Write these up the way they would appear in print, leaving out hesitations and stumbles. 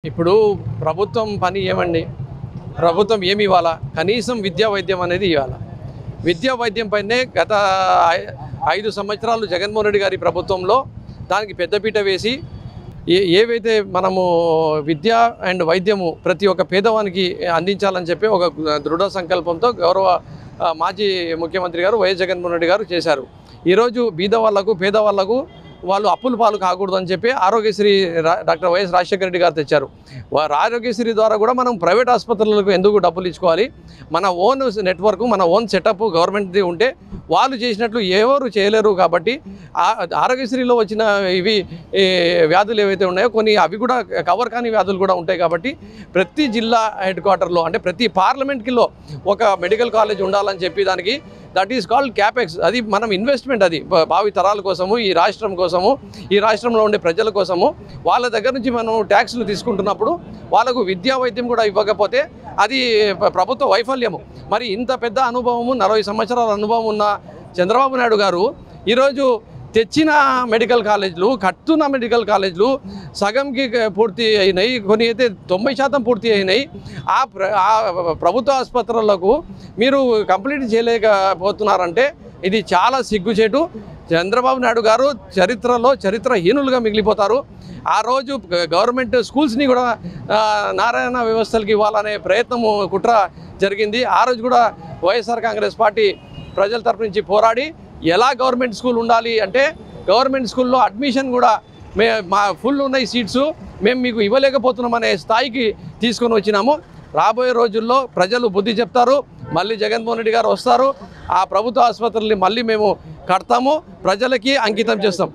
ఇప్పుడు ప్రభుత్వం పని ఏమండి? ప్రభుత్వం ఏమి ఇవ్వాలా? కనీసం విద్యా వైద్యం అనేది ఇవ్వాలా. విద్యా వైద్యం పైనే గత 5 సంవత్సరాలు జగన్మోహన్ రెడ్డి గారి ప్రభుత్వంలో దానికి పెద్దపీట వేసి ఏవైతే మనము విద్య అండ్ వైద్యము ప్రతి ఒక్క పేదవానికి అందించాలని చెప్పి ఒక దృఢ సంకల్పంతో గౌరవ మాజీ ముఖ్యమంత్రి గారు వైఎస్ జగన్మోహన్ రెడ్డి గారు చేశారు. ఈరోజు బీద వాళ్లకు పేదవాళ్లకు వాళ్ళు అప్పుల పాలు కాకూడదని చెప్పి ఆరోగ్యశ్రీ డాక్టర్ వైఎస్ రాజశేఖర రెడ్డి గారు తెచ్చారు. ఆరోగ్యశ్రీ ద్వారా కూడా మనం ప్రైవేట్ ఆసుపత్రులకు ఎందుకు డబ్బులు ఇచ్చుకోవాలి? మన ఓన్ నెట్వర్క్, మన ఓన్ సెటప్ గవర్నమెంట్ది ఉంటే వాళ్ళు చేసినట్లు ఎవరు చేయలేరు. కాబట్టి ఆరోగ్యశ్రీలో వచ్చిన ఇవి వ్యాధులు ఏవైతే ఉన్నాయో కొన్ని అవి కూడా కవర్ కాని వ్యాధులు కూడా ఉంటాయి. కాబట్టి ప్రతి జిల్లా హెడ్ క్వార్టర్లో అంటే ప్రతి పార్లమెంట్కిలో ఒక మెడికల్ కాలేజ్ ఉండాలని చెప్పి దానికి దట్ ఈస్ కాల్డ్ క్యాపెక్స్. అది మనం ఇన్వెస్ట్మెంట్, అది భావి తరాల కోసము, ఈ రాష్ట్రం కోసము, ఈ రాష్ట్రంలో ఉండే ప్రజల కోసము. వాళ్ళ దగ్గర నుంచి మనం ట్యాక్స్లు తీసుకుంటున్నప్పుడు వాళ్ళకు విద్యా వైద్యం కూడా ఇవ్వకపోతే అది ప్రభుత్వ వైఫల్యము. మరి ఇంత పెద్ద అనుభవము, 40 సంవత్సరాల అనుభవం ఉన్న చంద్రబాబు నాయుడు గారు ఈరోజు తెచ్చిన మెడికల్ కాలేజీలు, కట్టున్న మెడికల్ కాలేజీలు సగంకి పూర్తి అయినాయి, కొన్ని అయితే 90% పూర్తి అయినాయి. ఆ ప్రభుత్వ ఆసుపత్రులకు మీరు కంప్లీట్ చేయలేకపోతున్నారంటే ఇది చాలా సిగ్గుచేటు. చంద్రబాబు నాయుడు గారు చరిత్రలో చరిత్రహీనులుగా మిగిలిపోతారు. ఆ రోజు గవర్నమెంట్ స్కూల్స్ని కూడా నారాయణ వ్యవస్థలకు ఇవ్వాలనే ప్రయత్నము, కుట్ర జరిగింది. ఆ రోజు కూడా వైఎస్ఆర్ కాంగ్రెస్ పార్టీ ప్రజల తరపు నుంచి పోరాడి ఎలా గవర్నమెంట్ స్కూల్ ఉండాలి అంటే గవర్నమెంట్ స్కూల్లో అడ్మిషన్ కూడా మా ఫుల్ ఉన్నాయి సీట్స్, మేము మీకు ఇవ్వలేకపోతున్నామనే స్థాయికి తీసుకొని వచ్చినాము. రాబోయే రోజుల్లో ప్రజలు బుద్ధి చెప్తారు. మళ్ళీ జగన్మోహన్ రెడ్డి గారు వస్తారు. ఆ ప్రభుత్వ ఆసుపత్రుల్ని మళ్ళీ మేము కడతాము, ప్రజలకి అంకితం చేస్తాం.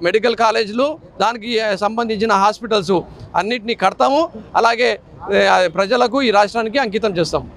మెడికల్ కాలేజీలు, దానికి సంబంధించిన హాస్పిటల్స్ అన్నిటినీ కడతాము. అలాగే ప్రజలకు, ఈ రాష్ట్రానికి అంకితం చేస్తాం.